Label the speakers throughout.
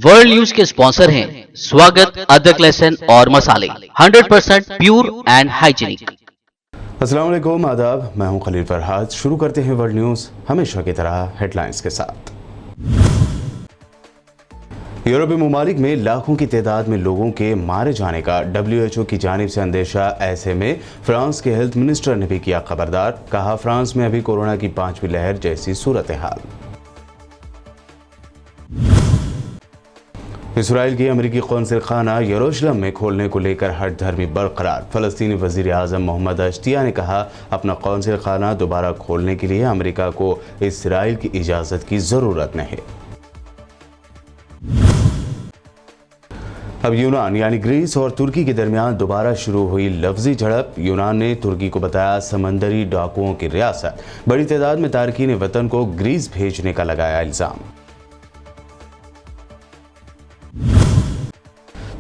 Speaker 1: World news के sponsor हैं स्वागत, अदरक, लहसुन और मसाले 100% प्योर एंड हाइजीनिक।
Speaker 2: अस्सलाम वालेकुम, आदाब। मैं हूं खलील फरहाद। शुरू करते हैं वर्ल्ड न्यूज़ हमेशा की तरह हेडलाइंस के साथ। यूरोपीय ममालिक में लाखों की तादाद में लोगों के मारे जाने का WHO की जानिब से अंदेशा। ऐसे में फ्रांस के हेल्थ मिनिस्टर ने भी किया खबरदार। कहा, फ्रांस में अभी कोरोना की 5वीं लहर जैसी सूरत हाल। इसराइल की अमेरिकी कौंसिल खाना यरूशलेम में खोलने को लेकर हट धर्मी बरकरार। फलस्तीनी वजीर आज़म मोहम्मद अश्तिया ने कहा, अपना कौंसिल खाना दोबारा खोलने के लिए अमेरिका को इसराइल की इजाज़त की ज़रूरत नहीं। अब यूनान यानी ग्रीस और तुर्की के दरमियान दोबारा शुरू हुई लफ्जी झड़प। यूनान ने तुर्की को बताया समंदरी डाकुओं की रियासत। बड़ी तादाद में तारकीन वतन को ग्रीस भेजने का लगाया इल्ज़ाम।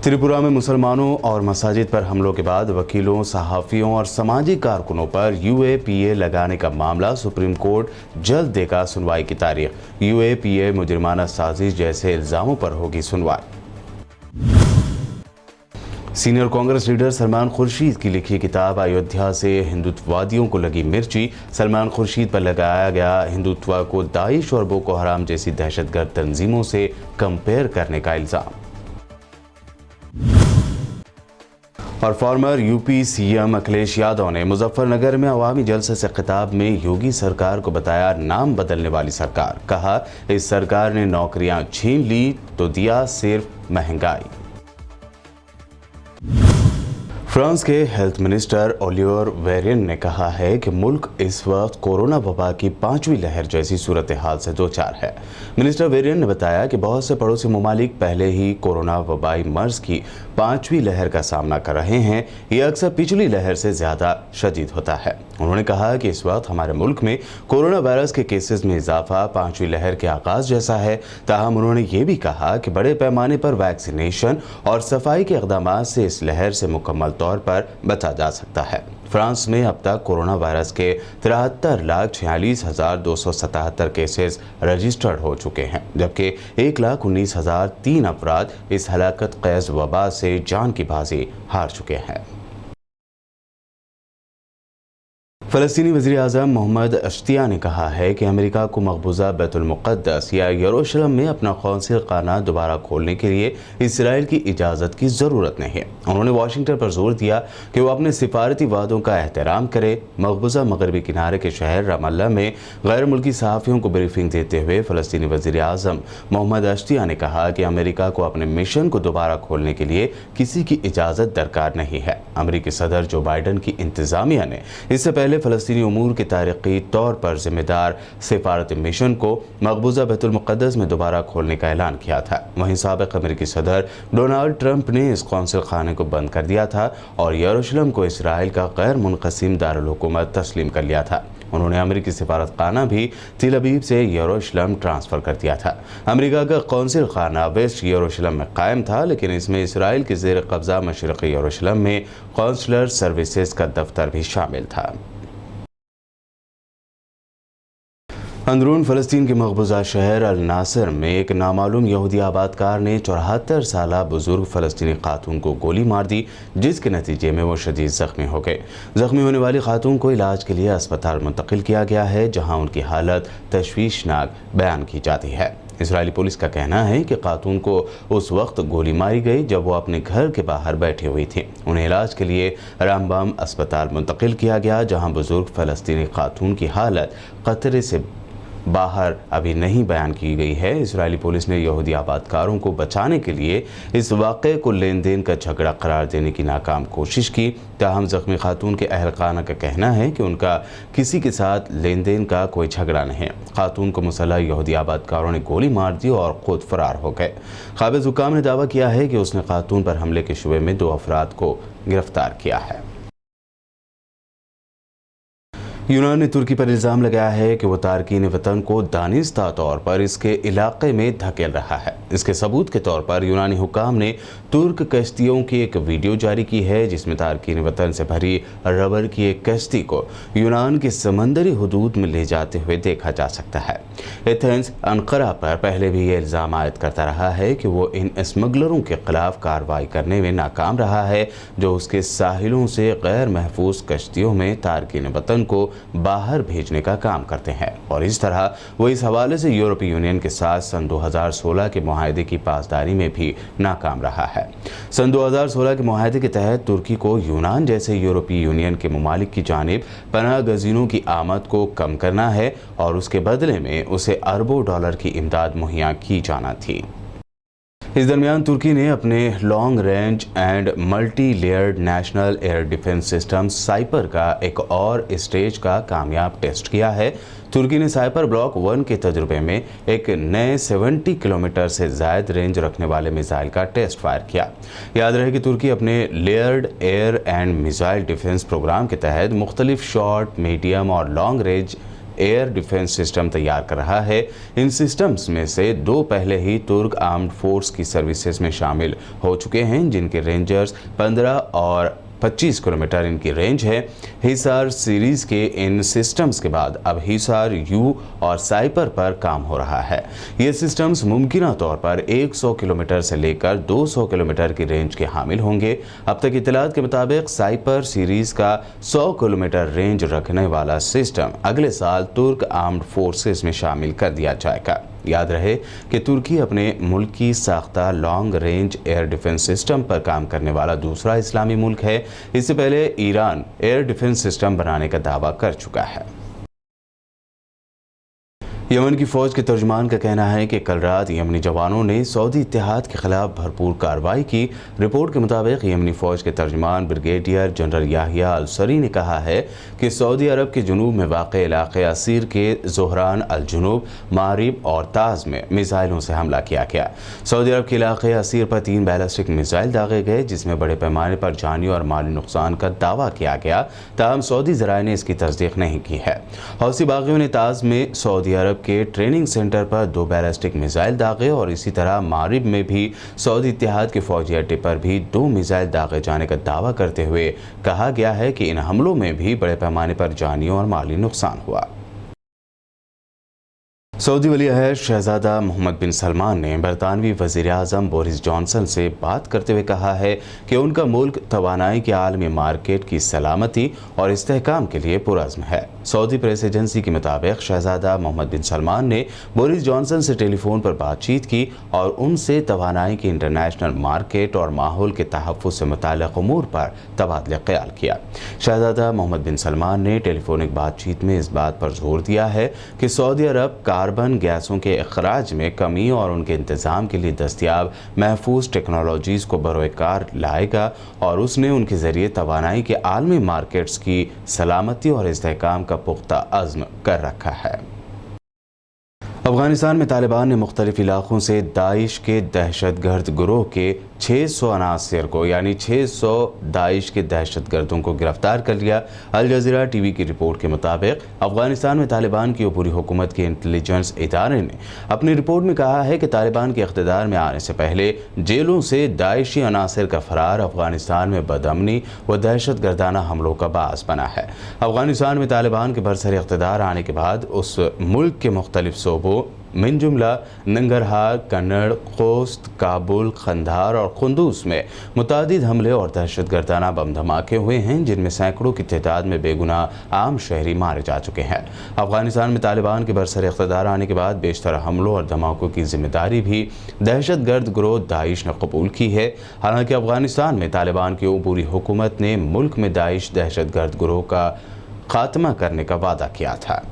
Speaker 2: त्रिपुरा में मुसलमानों और मसाजिद पर हमलों के बाद वकीलों, सहाफ़ियों और समाजी कारकुनों पर UAPA लगाने का मामला सुप्रीम कोर्ट जल्द देगा सुनवाई की तारीख। UAPA मुजरिमाना साजिश जैसे इल्ज़ामों पर होगी सुनवाई। सीनियर कांग्रेस लीडर सलमान खुर्शीद की लिखी किताब अयोध्या से हिंदुत्ववादियों को लगी मिर्ची। सलमान खुर्शीद पर लगाया गया हिंदुत्व को दाइश और बोको हराम जैसी दहशतगर्द तंजीमों से कंपेयर करने का इल्ज़ाम। और farmer UP CM Akhilesh Yadav ने मुजफ्फरनगर में अवामी जलसे से खिताब में योगी सरकार को बताया नाम बदलने वाली सरकार। कहा, इस सरकार ने नौकरियां छीन ली तो दिया सिर्फ महंगाई। फ्रांस के हेल्थ मिनिस्टर ओलिवर वेरियन ने कहा है कि मुल्क इस वक्त कोरोना वबा की 5वीं लहर जैसी सूरत हाल से दो चार है। मिनिस्टर वेरियन ने बताया कि बहुत से पड़ोसी ममालिक पहले ही कोरोना वबाई मर्ज की 5वीं लहर का सामना कर रहे हैं। ये अक्सर पिछली लहर से ज़्यादा शदीद होता है। उन्होंने कहा कि इस वक्त हमारे मुल्क में कोरोना वायरस के केसेस में इजाफा 5वीं लहर के आगाज़ जैसा है। ताहम उन्होंने ये भी कहा कि बड़े पैमाने पर वैक्सीनेशन और सफाई के इक़दामात से इस लहर से मुकम्मल तौर पर बचा जा सकता है। फ्रांस में अब तक कोरोना वायरस के 73,46,277 केसेस रजिस्टर्ड हो चुके हैं, जबकि 1,19,003 अफराद इस हलाकत ख़ैज़ वबा से जान की बाजी हार चुके हैं। फ़लस्तीनी वज़ीर आज़म मोहम्मद अश्तिया ने कहा है कि अमेरिका को मकबूजा बैतुल मुक़द्दस या यरूशलेम में अपना कौंसिल खाना दोबारा खोलने के लिए इसराइल की इजाज़त की ज़रूरत नहीं है। उन्होंने वाशिंगटन पर जोर दिया कि वो अपने सिफारती वादों का एहतराम करे। मकबूजा मगरबी किनारे के शहर रमल्ला में गैर मुल्की सहाफ़ियों को ब्रीफिंग देते हुए फ़लस्तीनी वज़ीर आज़म मोहम्मद अश्तिया ने कहा कि अमेरिका को अपने मिशन को दोबारा खोलने के लिए किसी की इजाज़त दरकार नहीं है। अमेरिकी सदर जो बाइडन की इंतज़ामिया ने इससे पहले फ़लस्तीनी उमूर के तारीख़ी तौर पर जिम्मेदार सिफारती मिशन को मकबूजा बैतुल मुक़द्दस में दोबारा खोलने का ऐलान किया था। वहीं साबिक़ अमेरिकी सदर डोनाल्ड ट्रंप ने इस कौंसिल खाने को बंद कर दिया था और यरूशलेम को इसराइल का गैर मुनक़सिम दारुल हुकूमत तस्लीम कर लिया था। उन्होंने अमेरिकी सिफारत खाना भी तेल अवीव से यरूशलेम ट्रांसफ़र कर दिया था। अमेरिका का कौंसिल खाना वेस्ट यरूशलेम में कायम था, लेकिन इसमें इसराइल के ज़ेर कब्ज़ा मशरिक़ी यरूशलेम में कौंसलर सर्विसेज का दफ्तर भी शामिल था। अंदरून फ़लस्तीन के मकबूजा शहर अल नासिर में एक नामालूम यहूदी आबादकार ने 74 साला बुजुर्ग फ़लस्तीनी खातून को गोली मार दी, जिसके नतीजे में वो शदीद ज़ख्मी हो गए। ज़ख्मी होने वाली खातून को इलाज के लिए अस्पताल मुंतकिल किया गया है, जहां उनकी हालत तशवीशनाक बयान की जाती है। इसराइली पुलिस का कहना है कि खातून को उस वक्त गोली मारी गई जब वो अपने घर के बाहर बैठी हुई थी। उन्हें इलाज के लिए रामबाम अस्पताल मुंतकिल किया गया, जहां बुजुर्ग फ़लस्तीनी खातून की हालत खतरे से बाहर अभी नहीं बयान की गई है। इसराइली पुलिस ने यहूदी आबादकारों को बचाने के लिए इस वाक़े को लेन देन का झगड़ा करार देने की नाकाम कोशिश की। ताहम ज़ख्मी खातून के अहल खाना का कहना है कि उनका किसी के साथ लेन देन का कोई झगड़ा नहीं है। खातून को मुसल्लह यहूदी आबादकारों ने गोली मार दी और ख़ुद फरार हो गए। काबिज़ हुक्काम ने दावा किया है कि उसने खातून पर हमले के शुबे में 2 अफराद को गिरफ्तार किया है। यूनान ने तुर्की पर इल्ज़ाम लगाया है कि वो तारकीन वतन को दानिस्ता तौर पर इसके इलाके में धकेल रहा है। इसके सबूत के तौर पर यूनानी हुक्काम ने तुर्क कश्तियों की एक वीडियो जारी की है जिसमें तारकीन वतन से भरी रबर की एक कश्ती को यूनान के समंदरी हदूद में ले जाते हुए देखा जा सकता है। एथेंस अंकारा पर पहले भी ये इल्ज़ाम आयद करता रहा है कि वो इन स्मगलरों के खिलाफ कार्रवाई करने में नाकाम रहा है जो उसके साहिलों से गैर महफूज कश्तियों में तारकीन वतन को बाहर भेजने का काम करते हैं, और इस तरह वो इस हवाले से यूरोपीय यूनियन के साथ सन 2016 के मुआहदे की पासदारी में भी नाकाम रहा है। सन 2016 के मुआहदे के तहत तुर्की को यूनान जैसे यूरोपीय यूनियन के ममालिक की जानिब पनाह गज़ीनों की आमद को कम करना है और उसके बदले में उसे अरबों डॉलर की इमदाद मुहैया की जाना थी। इस दरमियान तुर्की ने अपने long range and multi layered national air defence system Siper का एक और स्टेज का कामयाब टेस्ट किया है। तुर्की ने साइपर ब्लॉक 1 के तजुर्बे में एक नए 70 किलोमीटर से ज़ायद रेंज रखने वाले मिसाइल का टेस्ट फायर किया। याद रहे कि तुर्की अपने layered air and missile defence programme के तहत मुख्तलिफ शॉर्ट, मीडियम और long range air defence system तैयार कर रहा है। इन सिस्टम्स में से 2 पहले ही तुर्क आर्म्ड फोर्स की सर्विसेज में शामिल हो चुके हैं जिनके रेंजर्स 15 और 25 किलोमीटर इनकी रेंज है। हिसार सीरीज़ के इन सिस्टम्स के बाद अब हिसार यू और साइपर पर काम हो रहा है। ये सिस्टम्स मुमकिना तौर पर 100 किलोमीटर से लेकर 200 किलोमीटर की रेंज के हामिल होंगे। अब तक इत्तलात के मुताबिक साइपर सीरीज़ का 100 किलोमीटर रेंज रखने वाला सिस्टम अगले साल तुर्क आर्म्ड फोर्सेस में शामिल कर दिया जाएगा। याद रहे कि तुर्की अपने मुल्क की साख्ता long range air defence system पर काम करने वाला दूसरा इस्लामी मुल्क है। इससे पहले ईरान एयर डिफेंस सिस्टम बनाने का दावा कर चुका है। यमन की फ़ौज के तर्जुमान का कहना है कि कल रात यमनी जवानों ने सऊदी इत्तेहाद के खिलाफ भरपूर कार्रवाई की। रिपोर्ट के मुताबिक यमनी फ़ौज के तर्जुमान ब्रिगेडियर जनरल याहिया अल सरी ने कहा है कि सऊदी अरब के जुनूब में वाक़े इलाक़े असीर के ज़ोहरान अल जुनूब, मारिब और ताज़ में मिसाइलों से हमला किया गया। सऊदी अरब के इलाक़े असीर पर 3 बैलिस्टिक मिसाइल दागे गए जिसमें बड़े पैमाने पर जानी और माली नुकसान का दावा किया गया, ताहम सऊदी ज़राए ने इसकी तस्दीक नहीं की है। हौसी बागियों ने ताज़ में सऊदी अरब के ट्रेनिंग सेंटर पर 2 बैलिस्टिक मिसाइल दागे और इसी तरह मारिब में भी सऊदी इत्तेहाद के फौजी अड्डे पर भी 2 मिसाइल दागे जाने का दावा करते हुए कहा गया है कि इन हमलों में भी बड़े पैमाने पर जानी और माली नुकसान हुआ। सऊदी वली अहद शहजादा मोहम्मद बिन सलमान ने बरतानवी वज़ीर आज़म बोरिस जॉनसन से बात करते हुए कहा है कि उनका मुल्क तवानाई के आलमी मार्केट की सलामती और इस्तेहकाम के लिए पुरज़्म है। सऊदी प्रेस एजेंसी के मुताबिक शहजादा मोहम्मद बिन सलमान ने बोरिस जॉनसन से टेलीफोन पर बातचीत की और उनसे तवानाई की इंटरनेशनल मार्केट और माहौल के तहफ़्फ़ुज़ से मुताल्लिक़ उमूर पर तबादला ख्याल किया। शहजादा मोहम्मद बिन सलमान ने टेलीफोनिक बातचीत में इस बात पर जोर दिया है कि सऊदी अरब कार्बन गैसों के अखराज में कमी और उनके इंतज़ाम के लिए दस्तियाब महफूज टेक्नोलॉजीज़ को बरोकार लाएगा और उसने उनके ज़रिए तवानाई के आलमी मार्केट्स की सलामती और इस्तेहकाम का पुख्ता अज़्म कर रखा है। अफगानिस्तान में तालिबान ने मुख्तलिफ इलाक़ों से दाइश के दहशतगर्द गिरोह के 600 अनासर को यानी 600 दाइश के दहशतगर्दों को गिरफ्तार कर लिया। अल जज़ीरा टीवी की रिपोर्ट के मुताबिक अफगानिस्तान में तालिबान की अबूरी हुकूमत के इंटेलिजेंस इदारे ने अपनी रिपोर्ट में कहा है कि तालिबान के इख्तिदार में आने से पहले जेलों से दाइशी अनासर का फरार अफगानिस्तान में बदअमनी व दहशतगर्दाना हमलों का बास बना है। अफगानिस्तान में तालिबान के बरसर इख्तिदार आने के बाद उस मुल्क के मुख्तलिफ सूबों मिन जुमला नंगरहार, कन्नड़, खोस्त, काबुल, खंधार और खुंदूस में मुतादिद हमले और दहशतगर्दाना बम धमाके हुए हैं जिनमें सैकड़ों की तादाद में बेगुनाह आम शहरी मारे जा चुके हैं। अफगानिस्तान में तालिबान के बरसर इख्तिदार आने के बाद बेशतर हमलों और धमाकों की जिम्मेदारी भी दहशतगर्द गिरोह दाइश ने कबूल की है। हालांकि अफगानिस्तान में तालिबान की अबूरी हुकूमत ने मुल्क में दाइश दहशतगर्द गिरोह का खात्मा करने का वादा किया था।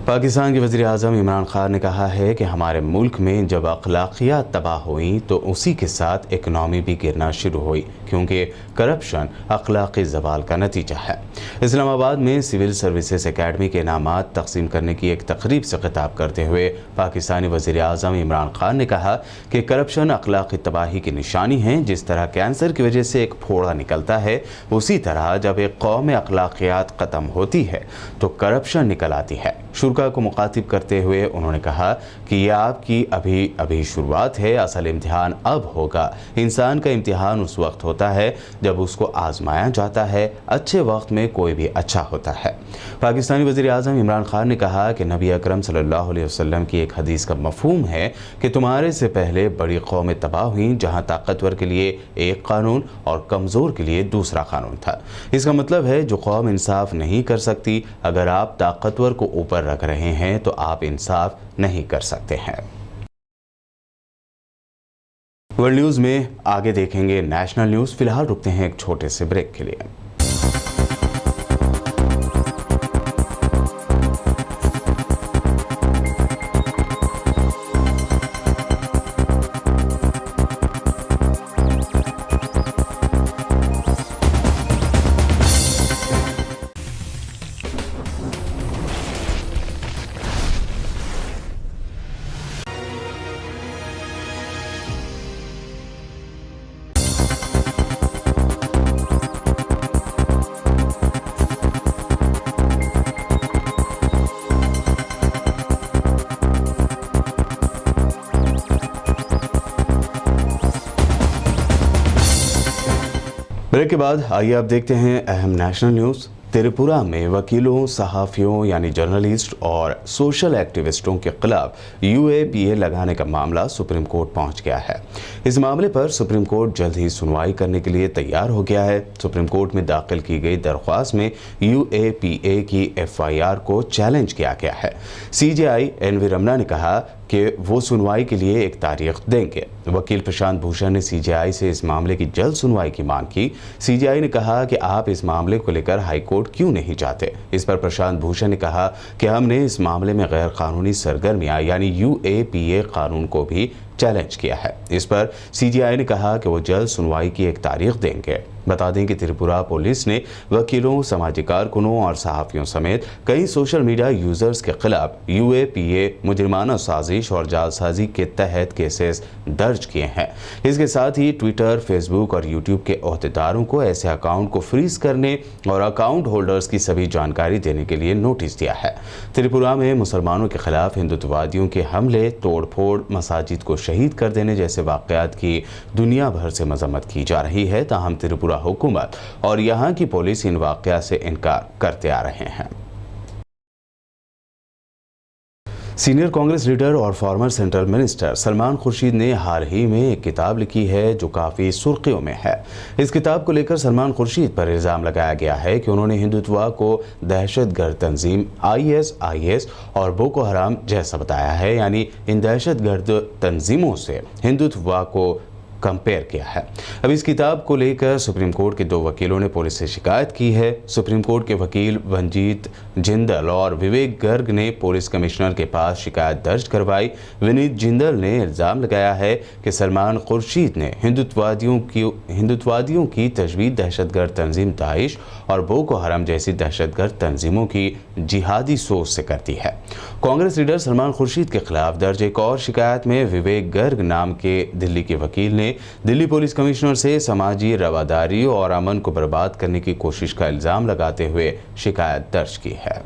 Speaker 2: पाकिस्तान के वज़ीर आज़म इमरान खान ने कहा है कि हमारे मुल्क में जब अखलाकियात तबाह हुई तो उसी के साथ इकनॉमी भी गिरना शुरू हुई, क्योंकि करप्शन अखलाकी ज़वाल का नतीजा है। इस्लामाबाद में सिविल सर्विसेज एकेडमी के इनामात तकसीम करने की एक तकरीब से खिताब करते हुए पाकिस्तानी वज़ीर आज़म इमरान खान ने कहा कि करप्शन अखलाकी तबाही की निशानी है। जिस तरह कैंसर की वजह से एक फोड़ा निकलता है, उसी तरह जब एक कौम में अखलाकियात ख़त्म होती है तो करप्शन निकल आती है। मखलूका को मुखातिब करते हुए उन्होंने कहा कि यह आपकी अभी अभी शुरुआत है, असल इम्तिहान अब होगा। इंसान का इम्तिहान उस वक्त होता है जब उसको आजमाया जाता है, अच्छे वक्त में कोई भी अच्छा होता है। पाकिस्तानी वज़ीर आज़म इमरान खान ने कहा कि नबी अकरम सल्लल्लाहु अलैहि वसल्लम की एक हदीस का मफहूम है कि तुम्हारे से पहले बड़ी कौमें तबाह हुई जहां ताकतवर के लिए एक कानून और कमज़ोर के लिए दूसरा कानून था। इसका मतलब है जो कौम इंसाफ नहीं कर सकती, अगर आप ताकतवर को ऊपर रख रहे हैं तो आप इंसाफ नहीं कर सकते हैं। वर्ल्ड न्यूज़ में आगे देखेंगे नेशनल न्यूज़। फिलहाल रुकते हैं एक छोटे से ब्रेक के लिए। ब्रेक के बाद आइए अब देखते हैं अहम नेशनल न्यूज़। त्रिपुरा में वकीलों, सहाफ़ियों यानी जर्नलिस्ट और सोशल एक्टिविस्टों के खिलाफ UAPA लगाने का मामला सुप्रीम कोर्ट पहुंच गया है। इस मामले पर सुप्रीम कोर्ट जल्द ही सुनवाई करने के लिए तैयार हो गया है। सुप्रीम कोर्ट में दाखिल की गई दरख्वास्त में UAPA की FIR को चैलेंज किया गया है। CJI NV रमना ने कहा कि वो सुनवाई के लिए एक तारीख देंगे। वकील प्रशांत भूषण ने CJI से इस मामले की जल्द सुनवाई की मांग की। CJI ने कहा कि आप इस मामले को लेकर हाई कोर्ट क्यों नहीं जाते। इस पर प्रशांत भूषण ने कहा कि हमने इस मामले में गैर कानूनी सरगर्मियां यानी UAPA कानून को भी चैलेंज किया है। इस पर CJI ने कहा कि वो जल्द सुनवाई की एक तारीख देंगे। बता दें कि त्रिपुरा पुलिस ने वकीलों, सामाजिक कारकुनों और सहाफ़ियों समेत कई सोशल मीडिया यूजर्स के खिलाफ UAPA मुजरिमाना साजिश और जालसाजी के तहत केसेस दर्ज किए हैं। इसके साथ ही ट्विटर, फेसबुक और यूट्यूब के अहदेदारों को ऐसे अकाउंट को फ्रीज करने और अकाउंट होल्डर्स की सभी जानकारी देने के लिए नोटिस दिया है। त्रिपुरा में मुसलमानों के खिलाफ हिंदुत्ववादियों के हमले, तोड़फोड़, मसाजिद को शहीद कर देने जैसे वाक़यात की दुनिया भर से मजम्मत की जा रही है। ताहम त्रिपुरा हुकूमत और यहाँ की पुलिस इन वाक़यात से इनकार करते आ रहे हैं। सीनियर कांग्रेस लीडर और farmer central minister Salman Khurshid ने हाल ही में एक किताब लिखी है जो काफ़ी सुर्खियों में है। इस किताब को लेकर सलमान खुर्शीद पर इल्ज़ाम लगाया गया है कि उन्होंने हिंदुत्व को दहशतगर्द तंजीम ISIS और बोको हराम जैसा बताया है, यानी इन दहशतगर्द तंजीमों से हिंदुत्व को कंपेयर किया है। अब इस किताब को लेकर सुप्रीम कोर्ट के 2 वकीलों ने पुलिस से शिकायत की है। सुप्रीम कोर्ट के वकील वंजीत जिंदल और विवेक गर्ग ने पुलिस कमिश्नर के पास शिकायत दर्ज करवाई। विनीत जिंदल ने इल्ज़ाम लगाया है कि सलमान खुर्शीद ने हिंदुत्ववादियों की तजवीज़ दहशतगर्द तंजीम दाइश और बोको हराम जैसी दहशतगर्द तंजीमों की जिहादी सोच से करती है। कांग्रेस लीडर सलमान खुर्शीद के खिलाफ दर्ज एक और शिकायत में विवेक गर्ग नाम के दिल्ली के वकील ने दिल्ली पुलिस कमिश्नर से समाजी रवादारी और अमन को बर्बाद करने की कोशिश का इल्जाम लगाते हुए शिकायत दर्ज की है।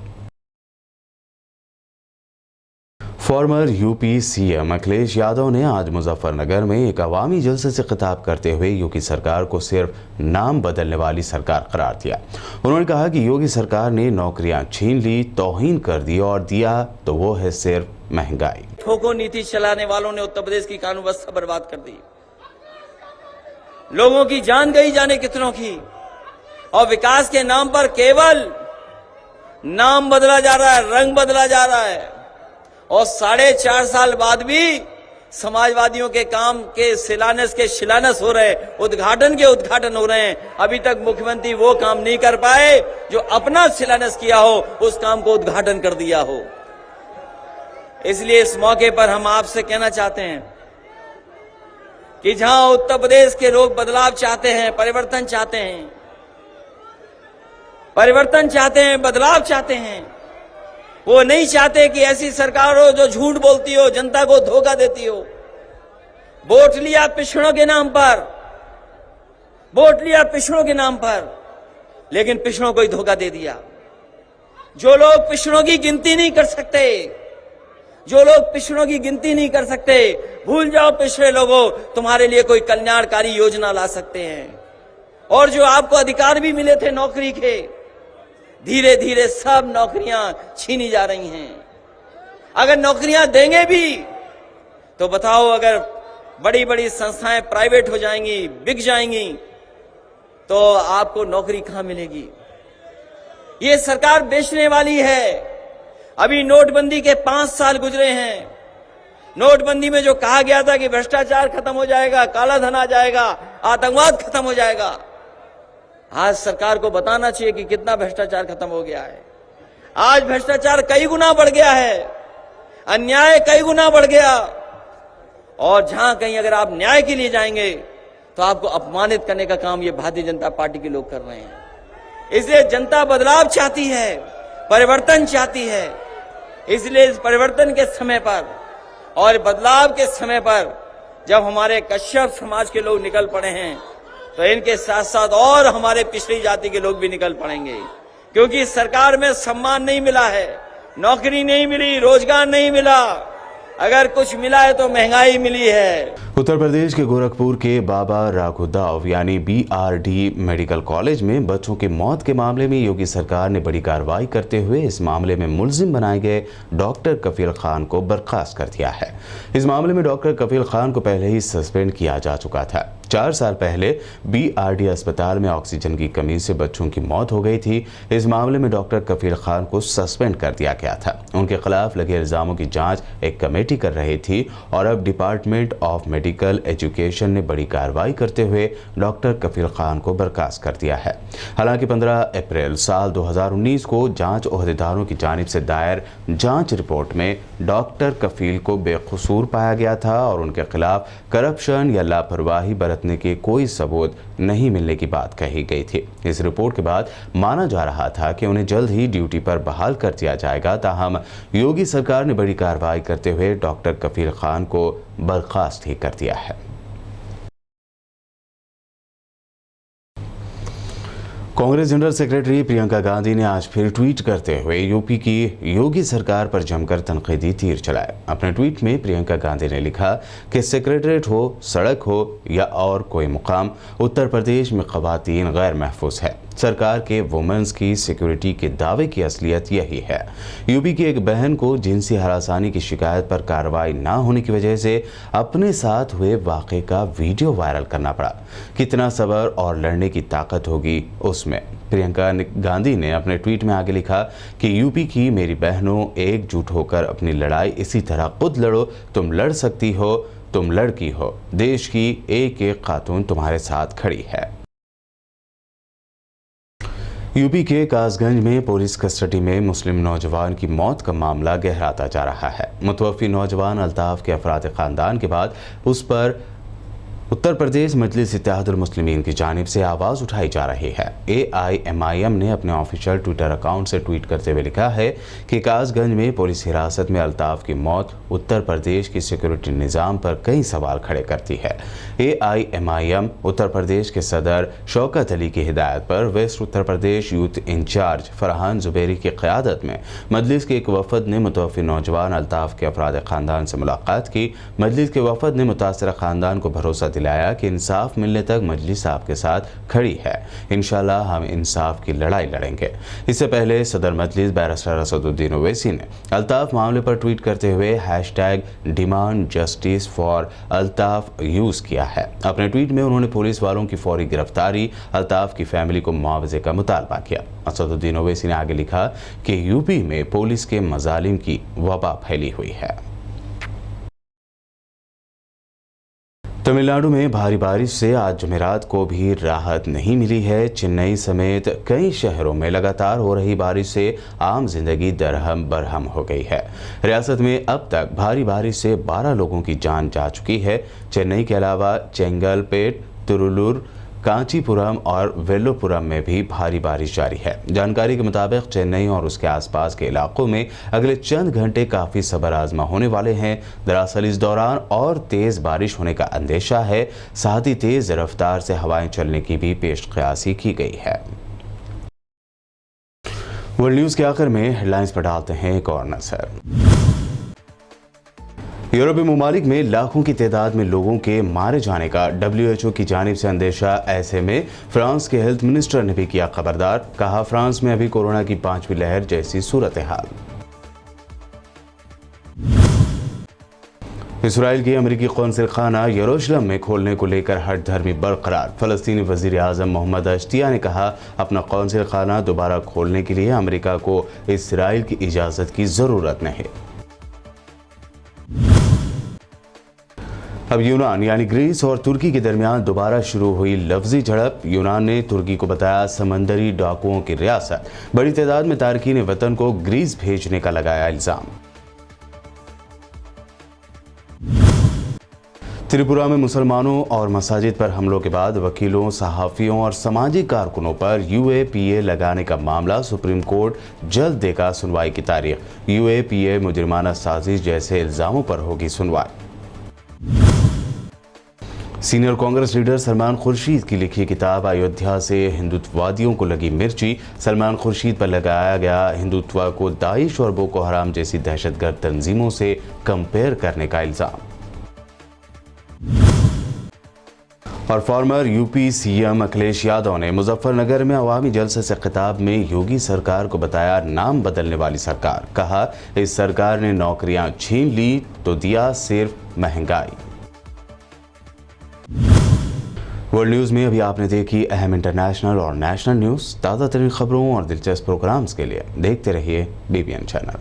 Speaker 2: Farmer UP CM Akhilesh Yadav ने आज मुजफ्फरनगर में एक अवामी जलसे से खिताब करते हुए योगी सरकार को सिर्फ नाम बदलने वाली सरकार करार दिया। उन्होंने कहा कि योगी सरकार ने नौकरियां छीन ली, तौहीन कर दी और दिया तो वो है सिर्फ महंगाई।
Speaker 3: ठोको नीति चलाने वालों ने उत्तर प्रदेश की कानून व्यवस्था बर्बाद कर दी। लोगों की जान गई जाने कितनों की, और विकास के नाम पर केवल नाम बदला जा रहा है, रंग बदला जा रहा है। और 4.5 साल बाद भी समाजवादियों के काम के शिलान्यास हो रहे, उद्घाटन हो रहे हैं। अभी तक मुख्यमंत्री वो काम नहीं कर पाए जो अपना शिलान्यास किया हो, उस काम को उद्घाटन कर दिया हो। इसलिए इस मौके पर हम आपसे कहना चाहते हैं कि जहां उत्तर प्रदेश के लोग बदलाव चाहते हैं, परिवर्तन चाहते हैं, बदलाव चाहते हैं, वो नहीं चाहते कि ऐसी सरकार हो जो झूठ बोलती हो, जनता को धोखा देती हो। वोट लिया पिछड़ों के नाम पर, लेकिन पिछड़ों को ही धोखा दे दिया। जो लोग पिछड़ों की गिनती नहीं कर सकते, जो लोग पिछड़ों की गिनती नहीं कर सकते, भूल जाओ पिछड़े लोगों, तुम्हारे लिए कोई कल्याणकारी योजना ला सकते हैं। और जो आपको अधिकार भी मिले थे नौकरी के, धीरे धीरे सब नौकरियां छीनी जा रही हैं। अगर नौकरियां देंगे भी तो बताओ, अगर बड़ी बड़ी संस्थाएं प्राइवेट हो जाएंगी, बिक जाएंगी, तो आपको नौकरी कहां मिलेगी? ये सरकार बेचने वाली है। अभी नोटबंदी के 5 साल गुजरे हैं। नोटबंदी में जो कहा गया था कि भ्रष्टाचार खत्म हो जाएगा, काला धन आ जाएगा, आतंकवाद खत्म हो जाएगा, आज सरकार को बताना चाहिए कि कितना भ्रष्टाचार खत्म हो गया है। आज भ्रष्टाचार कई गुना बढ़ गया है, अन्याय कई गुना बढ़ गया। और जहां कहीं अगर आप न्याय के लिए जाएंगे तो आपको अपमानित करने का काम ये भारतीय जनता पार्टी के लोग कर रहे हैं। इसलिए जनता बदलाव चाहती है, परिवर्तन चाहती है। इसलिए इस परिवर्तन के समय पर और बदलाव के समय पर जब हमारे कश्यप समाज के लोग निकल पड़े हैं, तो इनके साथ साथ और हमारे पिछड़ी जाति के लोग भी निकल पड़ेंगे। क्योंकि सरकार में सम्मान नहीं मिला है, नौकरी नहीं मिली, रोजगार नहीं मिला, अगर कुछ मिला है तो महंगाई मिली है।
Speaker 2: उत्तर प्रदेश के गोरखपुर के बाबा राघुदाव यानी BRD मेडिकल कॉलेज में बच्चों की मौत के मामले में योगी सरकार ने बड़ी कार्रवाई करते हुए इस मामले में मुलजिम बनाए गए डॉक्टर कफील खान को बर्खास्त कर दिया है। इस मामले में डॉक्टर कफील खान को पहले ही सस्पेंड किया जा चुका था। 4 साल पहले BRD अस्पताल में ऑक्सीजन की कमी से बच्चों की मौत हो गई थी। इस मामले में डॉक्टर कफील खान को सस्पेंड कर दिया गया था। उनके खिलाफ लगे इल्जामों की जांच एक कमेटी कर रही थी और अब डिपार्टमेंट ऑफ मेडिकल एजुकेशन ने बड़ी कार्रवाई करते हुए डॉक्टर कफील खान को बर्खास्त कर दिया है। हालांकि 15 अप्रैल साल 2019 को जांच ओहदेदारों की जानिब से दायर जांच रिपोर्ट में डॉक्टर कफील को बेकसूर पाया गया था और उनके खिलाफ करप्शन या लापरवाही बरतने के कोई सबूत नहीं मिलने की बात कही गई थी। इस रिपोर्ट के बाद माना जा रहा था कि उन्हें जल्द ही ड्यूटी पर बहाल कर दिया जाएगा। ताहम योगी सरकार ने बड़ी कार्रवाई करते हुए डॉक्टर कफील खान को बर्खास्त ही कर दिया है। कांग्रेस जनरल सेक्रेटरी प्रियंका गांधी ने आज फिर ट्वीट करते हुए यूपी की योगी सरकार पर जमकर तनकीदी तीर चलाए। अपने ट्वीट में प्रियंका गांधी ने लिखा कि सेक्रेटरीट हो, सड़क हो या और कोई मुकाम, उत्तर प्रदेश में खवातीन गैर महफूज है। सरकार के वुमेन्स की सिक्योरिटी के दावे की असलियत यही है। यूपी की एक बहन को जिनसी हरासानी की शिकायत पर कार्रवाई ना होने की वजह से अपने साथ हुए वाक़े का वीडियो वायरल करना पड़ा। कितना सब्र और लड़ने की ताकत होगी उसमें। प्रियंका गांधी ने अपने ट्वीट में आगे लिखा कि यूपी की मेरी बहनों, एकजुट होकर अपनी लड़ाई इसी तरह खुद लड़ो। तुम लड़ सकती हो, तुम लड़की हो। देश की एक एक खातून तुम्हारे साथ खड़ी है। यूपी के कासगंज में पुलिस कस्टडी में मुस्लिम नौजवान की मौत का मामला गहराता जा रहा है। मुतवफ़्फ़ी नौजवान अल्ताफ़ के अफराद ख़ानदान के बाद उस पर उत्तर प्रदेश मजलिस इत्तेहादुल मुस्लिमीन की जानिब से आवाज़ उठाई जा रही है। AIMIM ने अपने ऑफिशियल ट्विटर अकाउंट से ट्वीट करते हुए लिखा है कि कासगंज में पुलिस हिरासत में अल्ताफ़ की मौत उत्तर प्रदेश की सिक्योरिटी निज़ाम पर कई सवाल खड़े करती है। AIMIM उत्तर प्रदेश के सदर शौकत अली की हिदायत पर waste Uttar Pradesh youth in charge Farhan Zubairi की क़यादत में मजलिस के एक वफ़द ने मुतवफ़्फ़ी नौजवान अल्ताफ़ के अफराद ख़ानदान से मुलाकात की। मजलिस के वफ़द ने मुतासरा ख़ानदान को भरोसा दिलाया कि इंसाफ मिलने तक मजलिस आपके साथ खड़ी है। इंशाल्लाह हम इंसाफ की लड़ाई लड़ेंगे। इससे पहले सदर मजलिस बैरिस्टर असदुद्दीन ओवैसी ने अल्ताफ़ मामले पर ट्वीट करते हुए #demand justice for Altaf use किया है। अपने ट्वीट में उन्होंने पुलिस वालों की फौरी गिरफ्तारी, अल्ताफ़ की फैमिली को मुआवजे का मुतालबा किया। असदुद्दीन ओवैसी ने आगे लिखा कि यूपी में पुलिस के मजालिम की वबा फैली हुई है। तमिलनाडु में भारी बारिश से आज जुमेरात को भी राहत नहीं मिली है। चेन्नई समेत कई शहरों में लगातार हो रही बारिश से आम जिंदगी दरहम बरहम हो गई है। रियासत में अब तक भारी बारिश से 12 लोगों की जान जा चुकी है। चेन्नई के अलावा चेंगलपेट, तिरुलुर, कांचीपुरम और वेल्लोपुरम में भी भारी बारिश जारी है। जानकारी के मुताबिक चेन्नई और उसके आसपास के इलाकों में अगले चंद घंटे काफ़ी सब्र आजमा होने वाले हैं। दरअसल इस दौरान और तेज़ बारिश होने का अंदेशा है। साथ ही तेज़ रफ्तार से हवाएं चलने की भी पेशकयासी की गई है। वर्ल्ड न्यूज के आखिर में हेडलाइंस पर डालते हैं एक और नजर। यूरोपीय ममालिक में लाखों की तादाद में लोगों के मारे जाने का WHO की जानिब से अंदेशा। ऐसे में फ्रांस के हेल्थ मिनिस्टर ने भी किया खबरदार। कहा, फ्रांस में अभी कोरोना की 5वीं लहर जैसी सूरत हाल। इसराइल की अमेरिकी कौंसिल खाना यरूशलेम में खोलने को लेकर हट धर्मी बरकरार। फलस्तीनी वजीर आज़म मोहम्मद अश्तिया ने कहा, अपना कौंसिल खाना दोबारा खोलने के लिए अमेरिका को इसराइल की इजाज़त की ज़रूरत नहीं। अब यूनान यानी ग्रीस और तुर्की के दरमियान दोबारा शुरू हुई लफ्जी झड़प। यूनान ने तुर्की को बताया समंदरी डाकुओं की रियासत। बड़ी तादाद में तारकीन वतन को ग्रीस भेजने का लगाया इल्जाम। त्रिपुरा में मुसलमानों और मसाजिद पर हमलों के बाद वकीलों, सहाफ़ियों और समाजी कारकुनों पर UAPA लगाने का मामला सुप्रीम कोर्ट जल्द देगा सुनवाई की तारीख। UAPA मुजरिमाना साजिश जैसे इल्जामों पर होगी सुनवाई। सीनियर कांग्रेस लीडर सलमान खुर्शीद की लिखी किताब अयोध्या से हिंदुत्ववादियों को लगी मिर्ची। सलमान खुर्शीद पर लगाया गया हिंदुत्व को दाइश और बोको हराम जैसी दहशतगर्द तंजीमों से कंपेयर करने का इल्जाम। और farmer UP CM Akhilesh Yadav ने मुजफ्फरनगर में अवामी जलसे से खिताब में योगी सरकार को बताया नाम बदलने वाली सरकार। कहा, इस सरकार ने नौकरियां छीन ली तो दिया सिर्फ महंगाई। वर्ल्ड न्यूज में अभी आपने देखी अहम इंटरनेशनल और नेशनल न्यूज। ताज़ा तरीन खबरों और दिलचस्प प्रोग्राम्स के लिए देखते रहिए BBN चैनल।